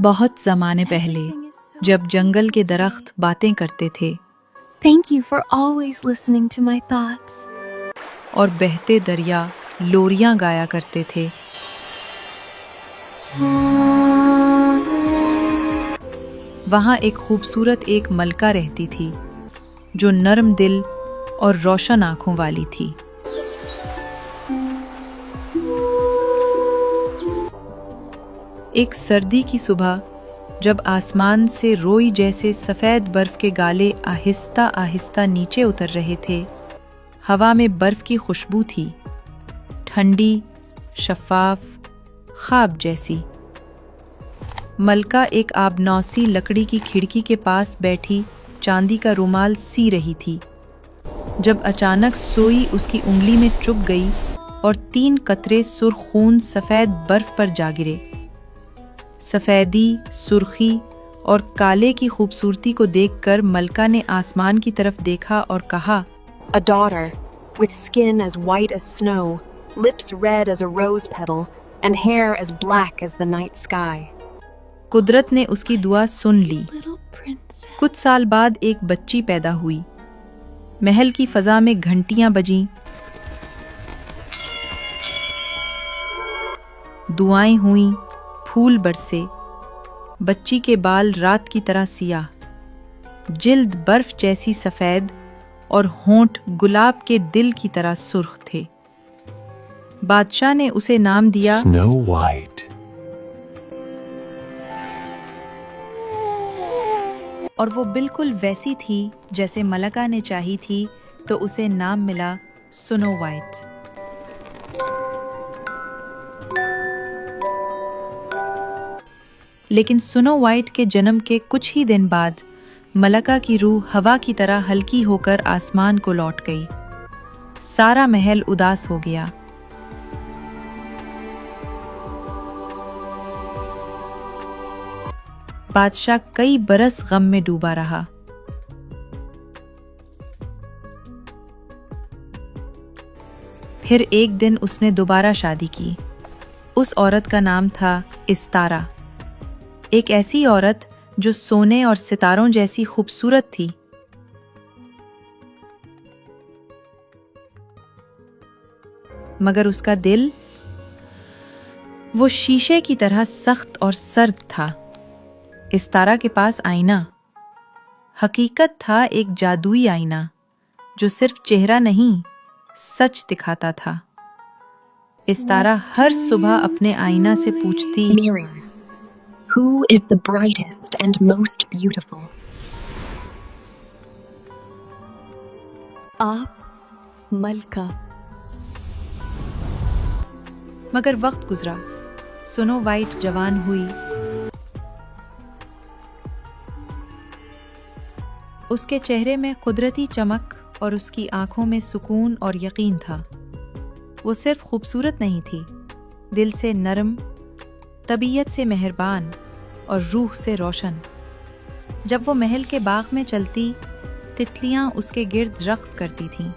बहुत ज़माने पहले जब जंगल के दरख्त बातें करते थे Thank you for always listening to my thoughts. और बहते दरिया लोरियां गाया करते थे, वहाँ एक खूबसूरत एक मलका रहती थी जो नर्म दिल और रोशन आँखों वाली थी। एक सर्दी की सुबह जब आसमान से रोई जैसे सफ़ेद बर्फ के गाले आहिस्ता आहिस्ता नीचे उतर रहे थे, हवा में बर्फ की खुशबू थी, ठंडी, शफ़ाफ, ख्वाब जैसी। मलका एक आबनौसी लकड़ी की खिड़की के पास बैठी चांदी का रुमाल सी रही थी, जब अचानक सोई उसकी उंगली में चुभ गई और 3 कतरे सुर्खून सफ़ेद बर्फ पर जा गिरे। सफ़ेदी, सुर्खी और काले की खूबसूरती को देखकर मलका ने आसमान की तरफ देखा और कहा, A daughter, with skin as white as snow, lips red as a rose petal, and hair as black as the night sky. कुदरत ने उसकी दुआ सुन ली। Little princess. कुछ साल बाद एक बच्ची पैदा हुई। महल की फ़ज़ा में घंटियां बजीं, दुआएं हुईं, फूल बरसे। बच्ची के बाल रात की तरह सियाह, जिल्द बर्फ जैसी सफ़ेद और होंठ गुलाब के दिल की तरह सुर्ख थे। बादशाह ने उसे नाम दिया Snow White. और वो बिल्कुल वैसी थी जैसे मलका ने चाही थी, तो उसे नाम मिला स्नो वाइट। लेकिन स्नो वाइट के जन्म के कुछ ही दिन बाद मलका की रूह हवा की तरह हल्की होकर आसमान को लौट गई। सारा महल उदास हो गया। बादशाह कई बरस गम में डूबा रहा। फिर एक दिन उसने दोबारा शादी की। उस औरत का नाम था इस्तारा, एक ऐसी औरत जो सोने और सितारों जैसी खूबसूरत थी। मगर उसका दिल वो शीशे की तरह सख्त और सर्द था। इस्तारा के पास आईना हकीकत था, एक जादुई आईना जो सिर्फ चेहरा नहीं, सच दिखाता था। इस्तारा हर सुबह अपने आईना से पूछती, Mirror, who is the brightest and most beautiful? आप, मलका। मगर वक्त गुजरा, स्नो वाइट जवान हुई। उसके चेहरे में कुदरती चमक और उसकी आंखों में सुकून और यकीन था। वो सिर्फ खूबसूरत नहीं थी, दिल से नरम, तबीयत से मेहरबान और रूह से रोशन। जब वो महल के बाग में चलती, तितलियां उसके गिर्द रक्स करती थीं।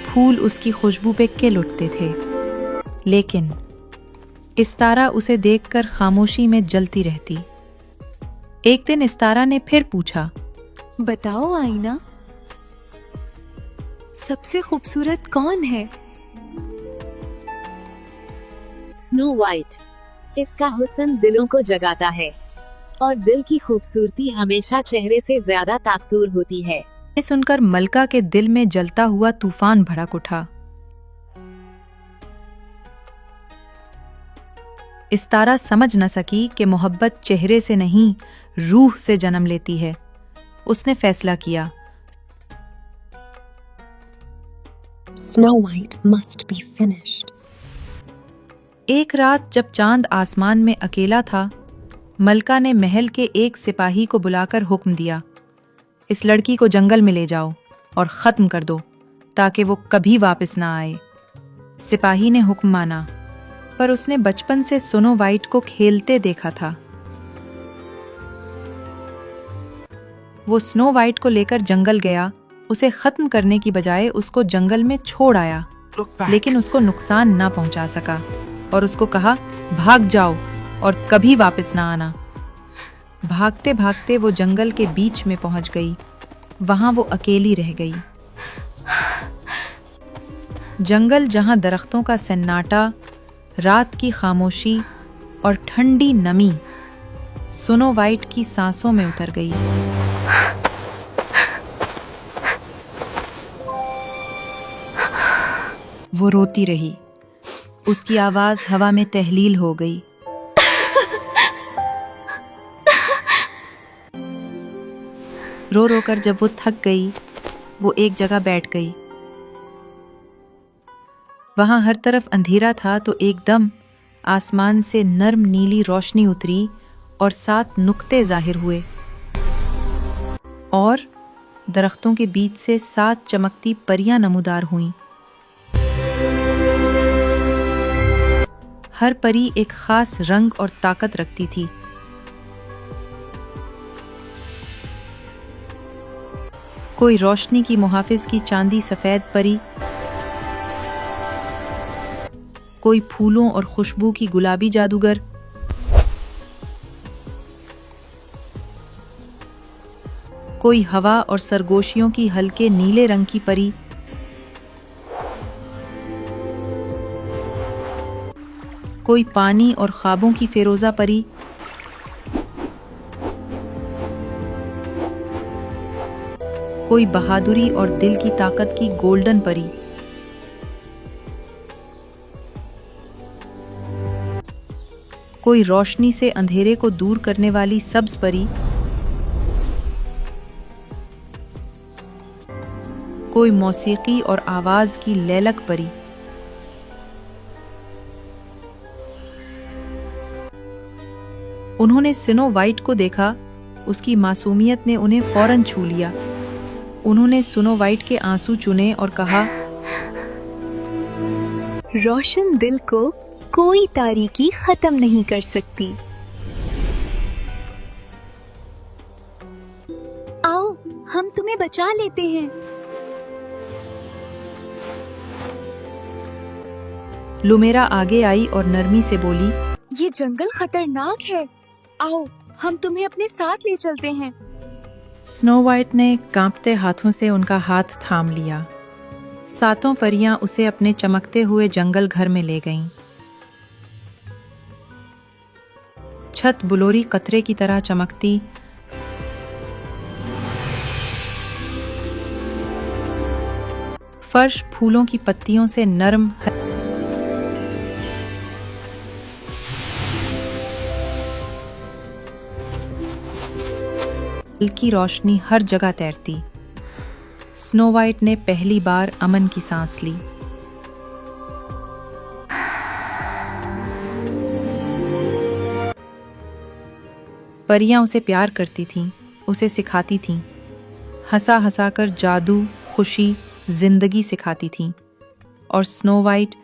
फूल उसकी खुशबू पे खिल उठते थे। लेकिन इस्तारा उसे देखकर खामोशी में जलती रहती। एक दिन इस्तारा ने फिर पूछा, बताओ आईना, सबसे खूबसूरत कौन है? Snow white. इसका हुस्न दिलों को जगाता है और दिल की खूबसूरती हमेशा चेहरे से ज्यादा ताकतवर होती है। ये सुनकर मलका के दिल में जलता हुआ तूफान भड़क उठा। इस्तारा समझ न सकी कि मोहब्बत चेहरे से नहीं, रूह से जन्म लेती है। उसने फैसला किया, Snow White must be finished. एक रात जब चांद आसमान में अकेला था, मलका ने महल के एक सिपाही को बुलाकर हुक्म दिया, इस लड़की को जंगल में ले जाओ और ख़त्म कर दो ताकि वो कभी वापस ना आए। सिपाही ने हुक्म माना, पर उसने बचपन से स्नो वाइट को खेलते देखा था। वो स्नो वाइट को लेकर जंगल गया, उसे खत्म करने की बजाय उसको जंगल में छोड़ आया, लेकिन उसको नुकसान ना पहुंचा सका और उसको कहा, भाग जाओ और कभी वापस ना आना। भागते भागते वो जंगल के बीच में पहुंच गई। वहां वो अकेली रह गई। जंगल जहां दरख्तों का सन्नाटा, रात की खामोशी और ठंडी नमी स्नो वाइट की सांसों में उतर गई। वो रोती रही। उसकी आवाज हवा में तहलील हो गई। रो रो कर जब वो थक गई, वो एक जगह बैठ गई। वहां हर तरफ अंधेरा था तो एकदम आसमान से नर्म नीली रोशनी उतरी और 7 नुक्ते जाहिर हुए और दरख्तों के बीच से 7 चमकती परियां नमूदार हुईं। हर परी एक खास रंग और ताकत रखती थी। कोई रोशनी की मुहाफिज की चांदी सफेद परी, कोई फूलों और खुशबू की गुलाबी जादूगर, कोई हवा और सरगोशियों की हल्के नीले रंग की परी, कोई पानी और ख्वाबों की फेरोजा परी, कोई बहादुरी और दिल की ताकत की गोल्डन परी। कोई रोशनी से अंधेरे को दूर करने वाली सब्ज परी, कोई मौसीकी और आवाज की लैलक परी। उन्होंने स्नो वाइट को देखा। उसकी मासूमियत ने उन्हें फौरन छू लिया। उन्होंने स्नो वाइट के आंसू चुने और कहा, रोशन दिल को कोई तारीकी खत्म नहीं कर सकती। आओ हम तुम्हें बचा लेते हैं। लुमेरा आगे आई और नरमी से बोली, ये जंगल खतरनाक है। आओ हम तुम्हें अपने साथ ले चलते हैं। स्नो वाइट ने कांपते हाथों से उनका हाथ थाम लिया। 7 परियां उसे अपने चमकते हुए जंगल घर में ले गईं। छत बुलोरी कतरे की तरह चमकती, फर्श फूलों की पत्तियों से नरम, हल्की रोशनी हर जगह तैरती। स्नो वाइट ने पहली बार अमन की सांस ली। परियां उसे प्यार करती थीं, उसे सिखाती थीं, हंसा हंसा कर जादू, खुशी, जिंदगी सिखाती थीं और स्नो वाइट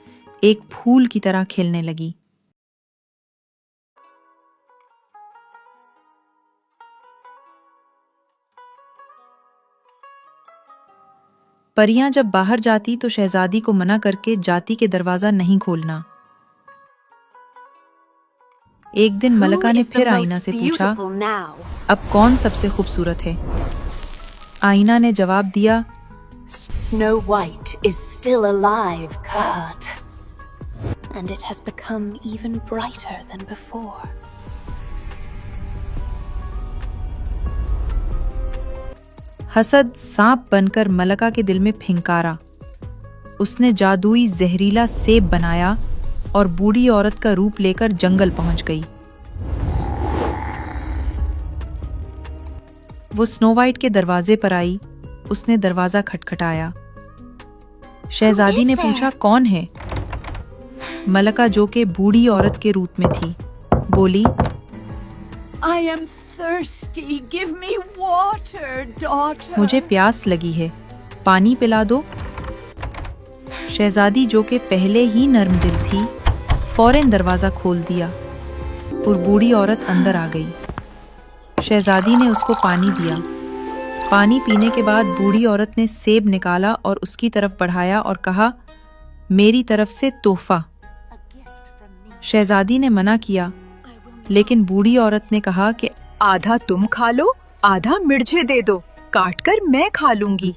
एक फूल की तरह खिलने लगी। परियां जब बाहर जाती तो शहजादी को मना करके जाती के दरवाजा नहीं खोलना। एक दिन मलका ने फिर आईना से पूछा, अब कौन सबसे खूबसूरत है? आईना ने जवाब दिया, Snow White is still alive, Kurt. And it has become even brighter than before. हसद सांप बनकर मलका के दिल में फिंकारा। उसने जादुई जहरीला सेब बनाया और बूढ़ी औरत का रूप लेकर जंगल पहुंच गई। वो स्नो वाइट के दरवाजे पर आई। उसने दरवाजा खटखटाया। शहजादी ने पूछा, कौन है? मलका, जो कि बूढ़ी औरत के रूप में थी, बोली, I am thirsty. Give me water, daughter. मुझे प्यास लगी है, पानी पिला दो। शहजादी, जो कि पहले ही नर्म दिल थी, फौरन दरवाजा खोल दिया और बूढ़ी औरत अंदर आ गई। शहजादी ने उसको पानी दिया। पानी पीने के बाद बूढ़ी औरत ने सेब निकाला और उसकी तरफ बढ़ाया और कहा, मेरी तरफ से तोहफा। शहजादी ने मना किया, लेकिन बूढ़ी औरत ने कहा कि आधा तुम खा लो, आधा मुझे दे दो, काट कर मैं खा लूंगी।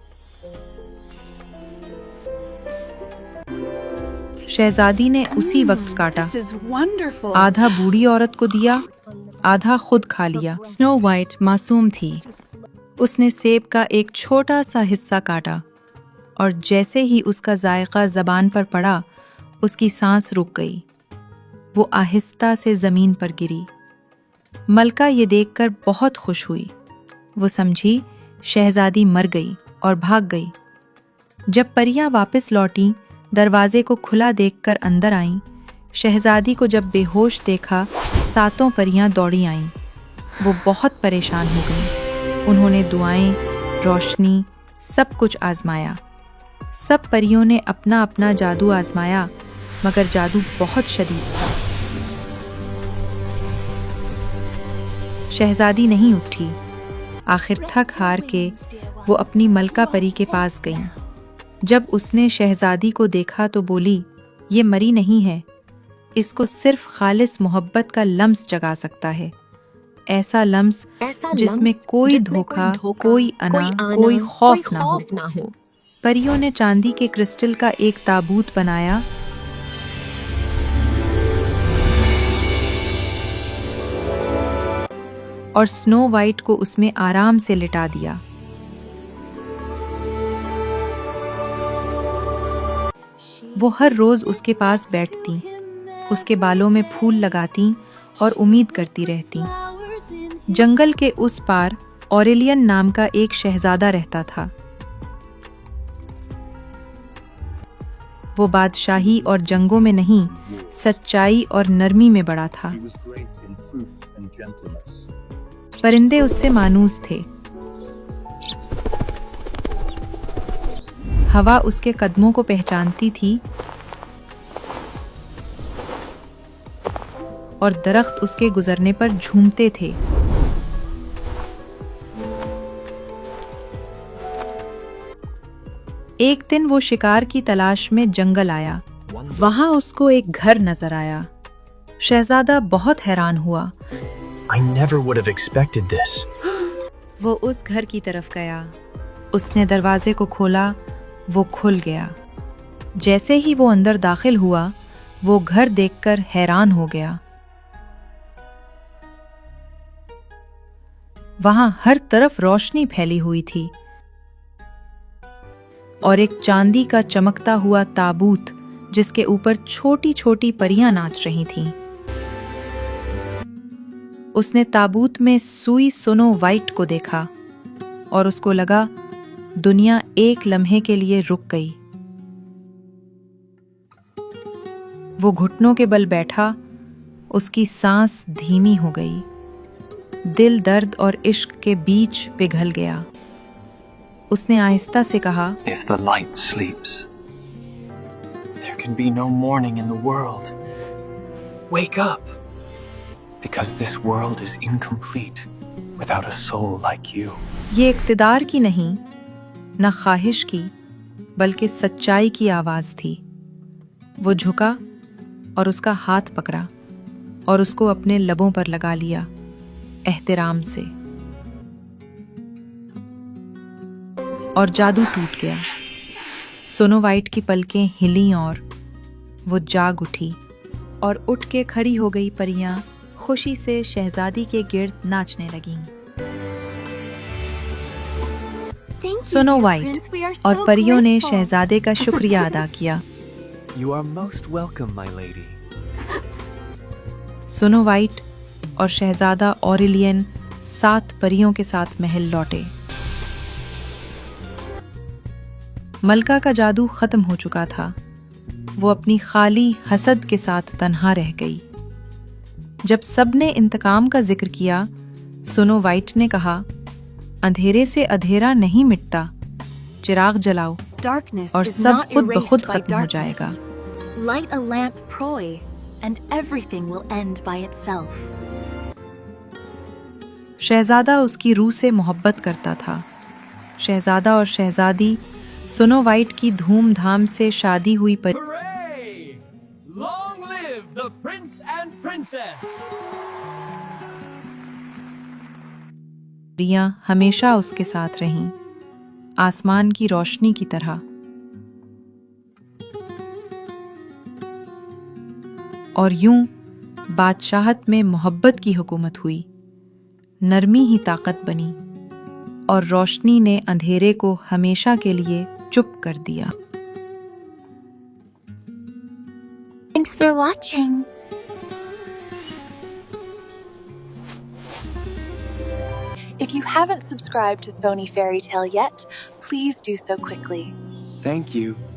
शहजादी ने उसी वक्त काटा, This is wonderful. आधा बूढ़ी औरत को दिया, आधा खुद खा लिया। स्नो वाइट मासूम थी। उसने सेब का एक छोटा सा हिस्सा काटा और जैसे ही उसका जायका जबान पर पड़ा, उसकी सांस रुक गई। वो आहिस्ता से जमीन पर गिरी। मलका ये देखकर बहुत खुश हुई। वो समझी शहजादी मर गई और भाग गई। जब परियां वापस लौटीं, दरवाजे को खुला देखकर अंदर आईं। शहजादी को जब बेहोश देखा, सातों परियां दौड़ी आईं। वो बहुत परेशान हो गईं। उन्होंने दुआएं, रोशनी, सब कुछ आजमाया। सब परियों ने अपना अपना जादू आजमाया, मगर जादू बहुत शदीद था। शहजादी नहीं उठी। आखिर थक हार के वो अपनी मलका परी के पास गईं। जब उसने शहजादी को देखा तो बोली, ये मरी नहीं है, इसको सिर्फ खालिस मोहब्बत का लम्स जगा सकता है। ऐसा लम्स जिसमें कोई धोखा, कोई अना, कोई खौफ ना हो। परियों ने चांदी के क्रिस्टल का एक ताबूत बनाया और स्नो वाइट को उसमें आराम से लिटा दिया। वो हर रोज उसके पास बैठती, उसके बालों में फूल लगाती और उम्मीद करती रहती। जंगल के उस पार ऑरेलियन नाम का एक शहजादा रहता था। वो बादशाही और जंगों में नहीं, सच्चाई और नरमी में बड़ा था। परिंदे उससे मानूस थे। हवा उसके कदमों को पहचानती थी और दरख्त उसके गुजरने पर झूमते थे। एक दिन वो शिकार की तलाश में जंगल आया। वहां उसको एक घर नजर आया। शहजादा बहुत हैरान हुआ। I never would have expected this. वो उस घर की तरफ गया। उसने दरवाजे को खोला, वो खुल गया। जैसे ही वो अंदर दाखिल हुआ, वो घर देखकर हैरान हो गया। वहां हर तरफ रोशनी फैली हुई थी और एक चांदी का चमकता हुआ ताबूत जिसके ऊपर छोटी छोटी परियां नाच रही थीं। उसने ताबूत में सुई स्नो वाइट को देखा और उसको लगा दुनिया एक लम्हे के लिए रुक गई। वो घुटनों के बल बैठा, उसकी सांस धीमी हो गई। दिल दर्द और इश्क के बीच पिघल गया। उसने आहिस्ता से कहा, If the light sleeps, there can be no morning in the world. Wake up, because this world is incomplete without a soul like you. ये इक्तिदार की नहीं, न ख्वाहिश की, बल्कि सच्चाई की आवाज थी। वो झुका और उसका हाथ पकड़ा और उसको अपने लबों पर लगा लिया, एहतराम से। और जादू टूट गया। स्नो वाइट की पलकें हिलीं और वो जाग उठी और उठ के खड़ी हो गई। परियां खुशी से शहजादी के गिर्द नाचने लगीं। स्नो वाइट और परियों ने शहजादे का शुक्रिया अदा किया। You are most welcome, my lady. Snow white और शहजादा ऑरेलियन 7 परियों के साथ महल लौटे। मलका का जादू खत्म हो चुका था। वो अपनी खाली हसद के साथ तन्हा रह गई। जब सबने इंतकाम का जिक्र किया, स्नो वाइट ने कहा, अंधेरे से अंधेरा नहीं मिटता, चिराग जलाओ Darkness और is सब not खुद ब erased खुद by खत्म हो darkness. जाएगा। Light a lamp, Proy, and everything will end by itself. शहजादा उसकी रूह से मोहब्बत करता था। शहजादा और शहजादी, स्नो वाइट की धूमधाम से शादी हुई Hooray! Long live the prince and princess! परियां हमेशा उसके साथ रहीं, आसमान की रोशनी की तरह। और यूं बादशाहत में मोहब्बत की हुकूमत हुई, नरमी ही ताकत बनी और रोशनी ने अंधेरे को हमेशा के लिए चुप कर दिया। Thanks for watching. If you haven't subscribed to Phony Fairy Tale yet, please do so quickly. Thank you.